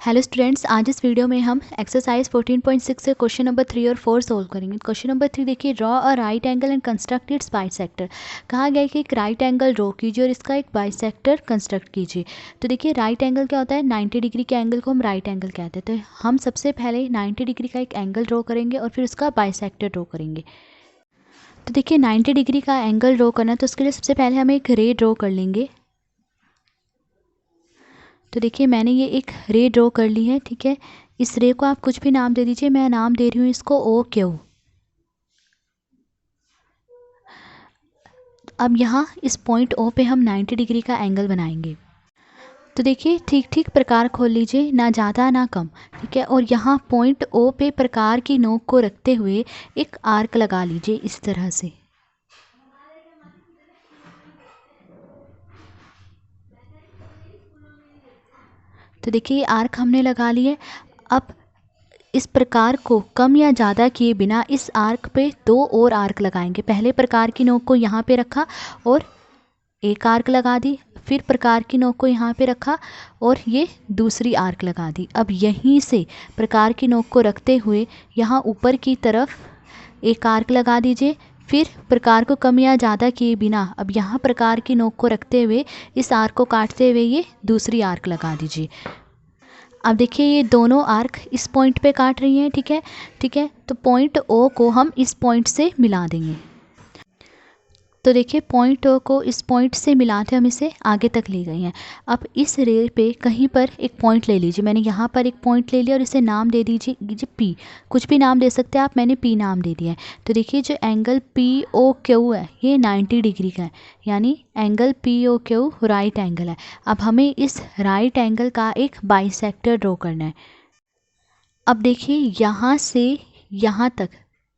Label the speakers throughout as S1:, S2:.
S1: Hello students, आज इस video में हम एक्सरसाइज 14.6 से क्वेश्चन नंबर 3 और 4 सोल्व करेंगे। क्वेश्चन नंबर 3 देखिए, draw a right angle and construct it's bisector. कहा गया है कि एक राइट एंगल ड्रॉ कीजिए और इसका एक बाइसेक्टर कंस्ट्रक्ट कीजिए। तो देखिए, राइट एंगल क्या होता है? 90 डिग्री के एंगल को हम राइट एंगल कहते हैं। तो हम सबसे पहले 90 डिग्री का एक एंगल ड्रॉ करेंगे और फिर उसका बाइसेक्टर ड्रॉ करेंगे। तो देखिए, 90 डिग्री का एंगल ड्रॉ करना है तो उसके लिए सबसे पहले हम एक रे ड्रॉ कर लेंगे। तो देखिए, मैंने ये एक रे ड्रॉ कर ली है, ठीक है। इस रे को आप कुछ भी नाम दे दीजिए, मैं नाम दे रही हूँ इसको ओ क्यू। अब यहाँ इस पॉइंट ओ पे हम 90 डिग्री का एंगल बनाएंगे। तो देखिए, ठीक ठीक प्रकार खोल लीजिए, ना ज़्यादा ना कम, ठीक है। और यहाँ पॉइंट ओ पे प्रकार की नोक को रखते हुए एक आर्क लगा लीजिए इस तरह से। तो देखिए, आर्क हमने लगा लिए। अब इस प्रकार को कम या ज़्यादा किए बिना इस आर्क पे दो और आर्क लगाएंगे। पहले प्रकार की नोक को यहाँ पे रखा और एक आर्क लगा दी, फिर प्रकार की नोक को यहाँ पे रखा और ये दूसरी आर्क लगा दी। अब यहीं से प्रकार की नोक को रखते हुए यहाँ ऊपर की तरफ एक आर्क लगा दीजिए। फिर प्रकार को कम या ज़्यादा किए बिना अब यहाँ प्रकार की नोक को रखते हुए इस आर्क को काटते हुए ये दूसरी आर्क लगा दीजिए। अब देखिए, ये दोनों आर्क इस पॉइंट पे काट रही हैं, ठीक है, ठीक है। तो पॉइंट ओ को हम इस पॉइंट से मिला देंगे। तो देखिए, पॉइंट ओ को इस पॉइंट से मिलाते हम इसे आगे तक ले गए हैं। अब इस रे पे कहीं पर एक पॉइंट ले लीजिए। मैंने यहाँ पर एक पॉइंट ले लिया और इसे नाम दे दीजिए पी। कुछ भी नाम दे सकते हैं आप, मैंने पी नाम दे दिया है। तो देखिए, जो एंगल पी ओ क्यू है ये 90 डिग्री का है, यानी angle P O Q right angle है। अब हमें इस राइट एंगल का एक बाइसेक्टर ड्रॉ करना है। अब देखिए, यहाँ से यहाँ तक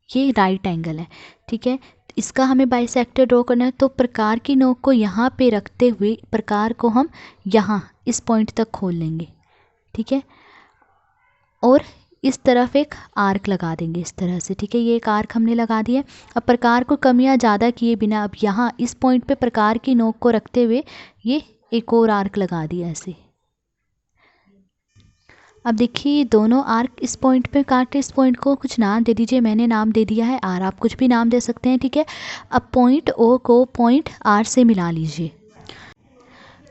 S1: ये राइट एंगल है, ठीक है। इसका हमें बाइसेक्टर ड्रॉ करना है। तो प्रकार की नोक को यहाँ पे रखते हुए प्रकार को हम यहाँ इस पॉइंट तक खोल लेंगे, ठीक है। और इस तरफ एक आर्क लगा देंगे इस तरह से, ठीक है। ये एक आर्क हमने लगा दिया। अब प्रकार को कम या ज़्यादा किए बिना अब यहाँ इस पॉइंट पे प्रकार की नोक को रखते हुए ये एक और आर्क लगा दिया ऐसे। अब देखिए, दोनों आर्क इस पॉइंट पे काटे। इस पॉइंट को कुछ नाम दे दीजिए, मैंने नाम दे दिया है आर, आप कुछ भी नाम दे सकते हैं, ठीक है। अब पॉइंट ओ को पॉइंट आर से मिला लीजिए।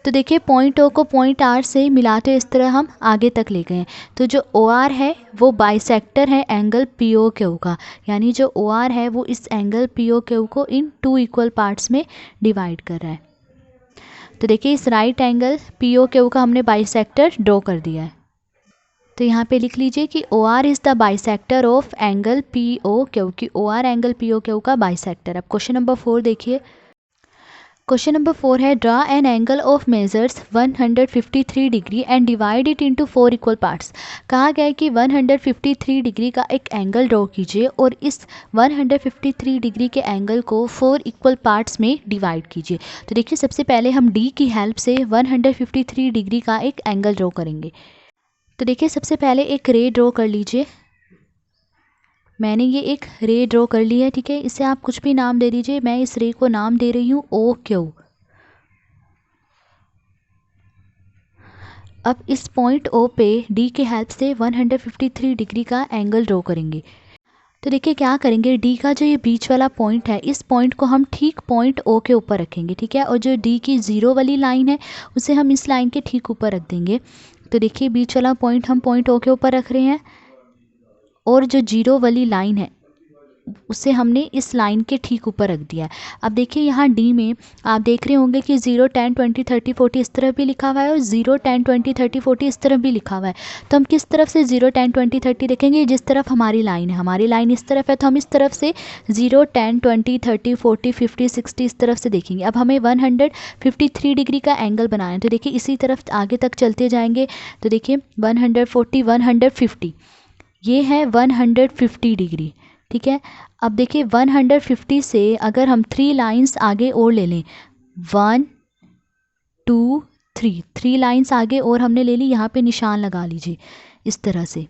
S1: तो देखिए, पॉइंट ओ को पॉइंट आर से मिलाते इस तरह हम आगे तक ले गए। तो जो ओ आर है वो बाइसेक्टर है एंगल पी ओ क्यू का, यानी जो ओ आर है वो इस एंगल पी ओ क्यू को इन 2 इक्वल पार्ट्स में डिवाइड कर रहा है। तो देखिए, इस right angle P O Q का हमने बाइसेक्टर ड्रॉ कर दिया है। तो यहाँ पे लिख लीजिए कि O R is the bisector of angle P O Q, कि O R angle P O Q का बाइसेक्टर। अब क्वेश्चन नंबर 4 देखिए। क्वेश्चन नंबर 4 है, draw an angle of measures 153 degree and divide it into 4 equal parts. कहा गया है कि 153 degree का एक एंगल ड्रॉ कीजिए और इस 153 डिग्री के एंगल को 4 इक्वल पार्ट्स में डिवाइड कीजिए। तो देखिए, सबसे पहले हम डी की हेल्प से 153 डिग्री का एक एंगल ड्रॉ करेंगे। तो देखिए, सबसे पहले एक रे ड्रॉ कर लीजिए। मैंने ये एक रे ड्रॉ कर ली है, ठीक है। इसे आप कुछ भी नाम दे दीजिए, मैं इस रे को नाम दे रही हूँ ओ क्यू। अब इस पॉइंट ओ पे डी की हेल्प से 153 डिग्री का एंगल ड्रॉ करेंगे। तो देखिए, क्या करेंगे, डी का जो ये बीच वाला पॉइंट है इस पॉइंट को हम ठीक पॉइंट ओ के ऊपर रखेंगे, ठीक है। और जो डी की ज़ीरो वाली लाइन है उसे हम इस लाइन के ठीक ऊपर रख देंगे। तो देखिए, बीच वाला पॉइंट हम पॉइंट ओ के ऊपर रख रहे हैं और जो जीरो वाली लाइन है उसे हमने इस लाइन के ठीक ऊपर रख दिया है। अब देखिए, यहाँ डी में आप देख रहे होंगे कि 0, 10, 20, 30, 40 इस तरफ भी लिखा हुआ है और 0, 10, 20, 30, 40 इस तरफ भी लिखा हुआ है। तो हम किस तरफ से 0, 10, 20, 30 देखेंगे? जिस तरफ हमारी लाइन है, हमारी लाइन इस तरफ है तो हम इस तरफ से 0, 10, 20, 30, 40, 50, 60 इस तरफ से देखेंगे। अब हमें 153 डिग्री का एंगल बनाना है। तो देखिए, इसी तरफ आगे तक चलते जाएंगे। तो देखिए, 140, 150, ये है 150 डिग्री, ठीक है। अब देखिए, 150 से अगर हम 3 लाइंस आगे और ले लें, 1, 2, 3, 3 लाइंस आगे और हमने ले ली, यहाँ पे निशान लगा लीजिए इस तरह से।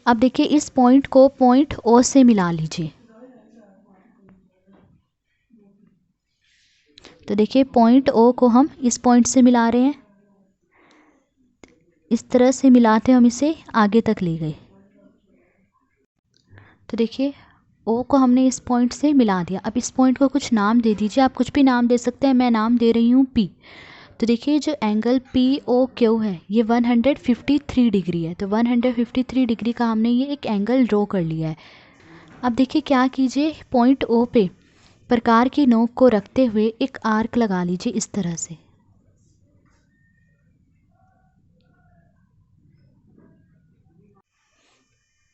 S1: अब देखिए, इस पॉइंट को पॉइंट ओ से मिला लीजिए। तो देखिए, पॉइंट ओ को हम इस पॉइंट से मिला रहे हैं। इस तरह से मिलाते हम इसे आगे तक ले गए। तो देखिए ओ को हमने इस पॉइंट से मिला दिया। अब इस पॉइंट को कुछ नाम दे दीजिए, आप कुछ भी नाम दे सकते हैं, मैं नाम दे रही हूँ पी। तो देखिए जो एंगल पी ओ क्यू है ये 153 डिग्री है। तो 153 डिग्री का हमने ये एक एंगल ड्रॉ कर लिया है। अब देखिए क्या कीजिए, पॉइंट ओ पे प्रकार की नोक को रखते हुए एक आर्क लगा लीजिए इस तरह से।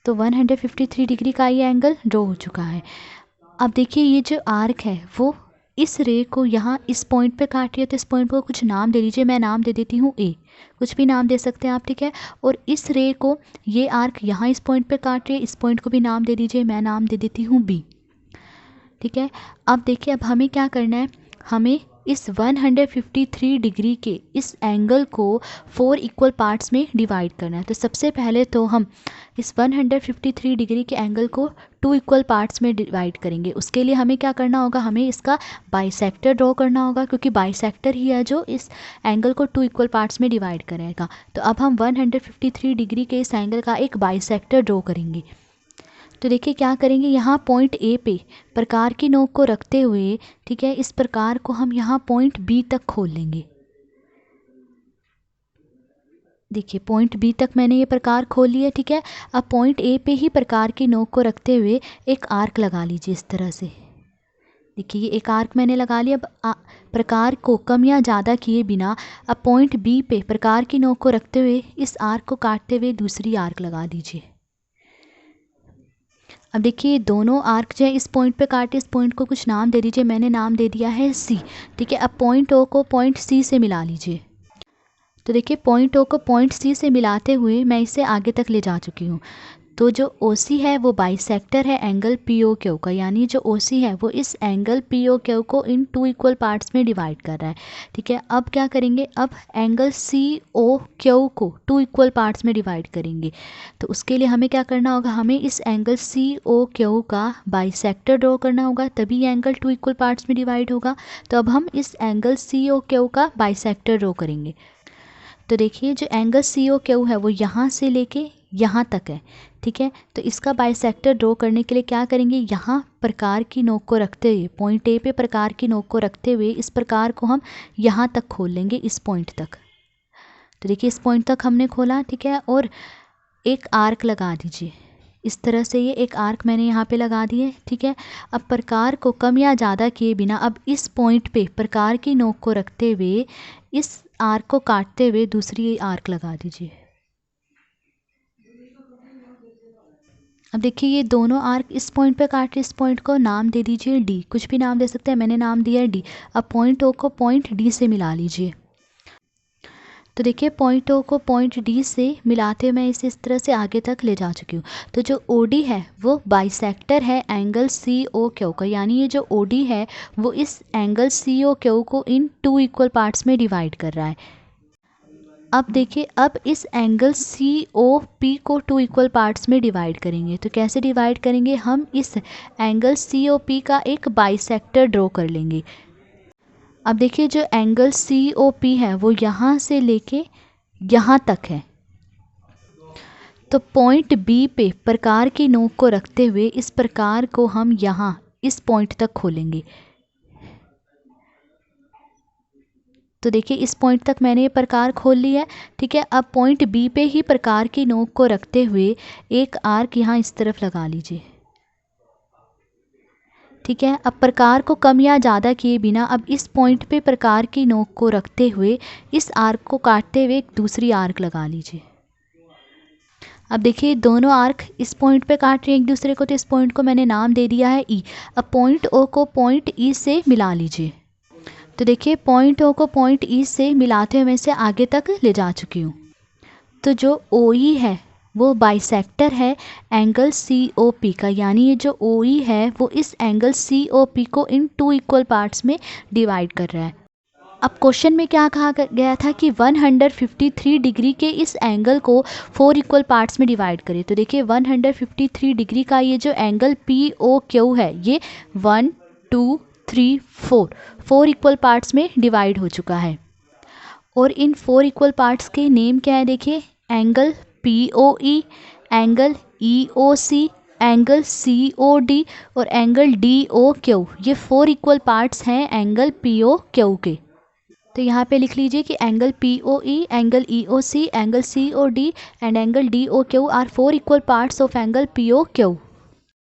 S1: तो 153 डिग्री का ये एंगल ड्रॉ हो चुका है। अब देखिए ये जो आर्क है वो इस रे को यहाँ इस पॉइंट पे काट रही है। तो इस पॉइंट को कुछ नाम दे दीजिए, मैं नाम दे देती हूँ ए, कुछ भी नाम दे सकते हैं आप, ठीक है। और इस रे को ये आर्क यहाँ इस पॉइंट पे काट रही है, इस पॉइंट को भी नाम दे दीजिए, मैं नाम दे देती हूँ बी, ठीक है। अब देखिए अब हमें क्या करना है, हमें इस 153 डिग्री के इस एंगल को 4 इक्वल पार्ट्स में डिवाइड करना है। तो सबसे पहले तो हम इस 153 डिग्री के एंगल को 2 इक्वल पार्ट्स में डिवाइड करेंगे। उसके लिए हमें क्या करना होगा, हमें इसका बाइसेक्टर ड्रॉ करना होगा, क्योंकि बाइसेक्टर ही है जो इस एंगल को 2 इक्वल पार्ट्स में डिवाइड करेगा। तो अब हम 153 डिग्री के इस एंगल का एक बाइसेक्टर ड्रॉ करेंगे। तो देखिए क्या करेंगे, यहाँ पॉइंट ए पे प्रकार की नोक को रखते हुए, ठीक है, इस प्रकार को हम यहाँ पॉइंट बी तक खोल लेंगे। देखिए पॉइंट बी तक मैंने ये प्रकार खोल लिया, ठीक है। अब पॉइंट ए पे ही प्रकार की नोक को रखते हुए एक आर्क लगा लीजिए इस तरह से। देखिए ये एक आर्क मैंने लगा लिया। अब प्रकार को कम या ज़्यादा किए बिना अब पॉइंट बी पे प्रकार की नोक को रखते हुए इस आर्क को काटते हुए दूसरी आर्क लगा दीजिए। अब देखिए दोनों आर्क जो है इस पॉइंट पे काटे, इस पॉइंट को कुछ नाम दे दीजिए, मैंने नाम दे दिया है सी, ठीक है। अब पॉइंट ओ को पॉइंट सी से मिला लीजिए। तो देखिए पॉइंट ओ को पॉइंट सी से मिलाते हुए मैं इसे आगे तक ले जा चुकी हूँ। तो जो ओ सी है वो बाइसेक्टर है एंगल पी ओ क्यू का, यानी जो ओ सी है वो इस एंगल पी ओ क्यू को इन 2 इक्वल पार्ट्स में डिवाइड कर रहा है, ठीक है। अब क्या करेंगे, अब एंगल सी ओ क्यू को 2 इक्वल पार्ट्स में डिवाइड करेंगे। तो उसके लिए हमें क्या करना होगा, हमें इस एंगल सी ओ क्यू का बाइसेक्टर ड्रॉ करना होगा, तभी एंगल 2 इक्वल पार्ट्स में डिवाइड होगा। तो अब हम इस एंगल सी ओ क्यू का बाइसेक्टर ड्रॉ करेंगे। तो देखिए जो एंगल सी ओ क्यू है वो यहाँ से लेके यहाँ तक है, ठीक है। तो इसका बाइसेक्टर ड्रॉ करने के लिए क्या करेंगे, यहाँ प्रकार की नोक को रखते हुए पॉइंट ए पे प्रकार की नोक को रखते हुए इस प्रकार को हम यहाँ तक खोल लेंगे, इस पॉइंट तक। तो देखिए इस पॉइंट तक हमने खोला, ठीक है। और एक आर्क लगा दीजिए इस तरह से, ये एक आर्क मैंने यहाँ पे लगा दिए, ठीक है। अब प्रकार को कम या ज़्यादा किए बिना अब इस पॉइंट पे प्रकार की नोक को रखते हुए इस आर्क को काटते हुए दूसरी आर्क लगा दीजिए। अब देखिए ये दोनों आर्क इस पॉइंट पे काट, इस पॉइंट को नाम दे दीजिए डी, कुछ भी नाम दे सकते हैं, मैंने नाम दिया है डी। अब पॉइंट ओ को पॉइंट डी से मिला लीजिए। तो देखिए पॉइंट ओ को पॉइंट डी से मिलाते मैं इसे इस तरह से आगे तक ले जा चुकी हूँ। तो जो ओ डी है वो बाइसेक्टर है एंगल सी ओ क्यू का, यानी ये जो ओ डी है वो इस एंगल सी ओ क्यू को इन 2 इक्वल पार्ट्स में डिवाइड कर रहा है। अब देखिए अब इस एंगल सी ओ पी को 2 इक्वल पार्ट्स में डिवाइड करेंगे। तो कैसे डिवाइड करेंगे, हम इस एंगल सी ओ पी का एक बाइसेक्टर ड्रॉ कर लेंगे। अब देखिए जो एंगल सी ओ पी है वो यहाँ से लेके यहाँ तक है। तो पॉइंट बी पे प्रकार की नोक को रखते हुए इस प्रकार को हम यहाँ इस पॉइंट तक खोलेंगे। तो देखिए इस पॉइंट तक मैंने ये प्रकार खोल लिया है, ठीक है। अब पॉइंट बी पे ही प्रकार की नोक को रखते हुए एक आर्क यहाँ इस तरफ लगा लीजिए, ठीक है। अब प्रकार को कम या ज़्यादा किए बिना अब इस पॉइंट पे प्रकार की नोक को रखते हुए इस आर्क को काटते हुए एक दूसरी आर्क लगा लीजिए। अब देखिए दोनों आर्क इस पॉइंट पे काट रहे हैं एक दूसरे को, तो इस पॉइंट को मैंने नाम दे दिया है ई। अब पॉइंट ओ को पॉइंट ई से मिला लीजिए। तो देखिए पॉइंट ओ को पॉइंट ई से मिलाते हुए मैं इसे आगे तक ले जा चुकी हूँ। तो जो ओ ई है वो बाइसेक्टर है एंगल सी ओ पी का, यानी ये जो ओ ई है वो इस एंगल सी ओ पी को इन 2 इक्वल पार्ट्स में डिवाइड कर रहा है। अब क्वेश्चन में क्या कहा गया था कि 153 डिग्री के इस एंगल को 4 इक्वल पार्ट्स में डिवाइड करें। तो देखिए 153 डिग्री का ये जो एंगल पी ओ क्यू है ये 1 2 3 4 इक्वल पार्ट्स में डिवाइड हो चुका है। और इन 4 इक्वल पार्ट्स के नेम क्या है देखिए, angle POE, angle EOC, angle COD और एंगल DOQ। ये 4 इक्वल पार्ट्स हैं एंगल POQ के। तो यहाँ पे लिख लीजिए कि angle POE, angle EOC, angle COD and angle DOQ are 4 equal parts of angle POQ।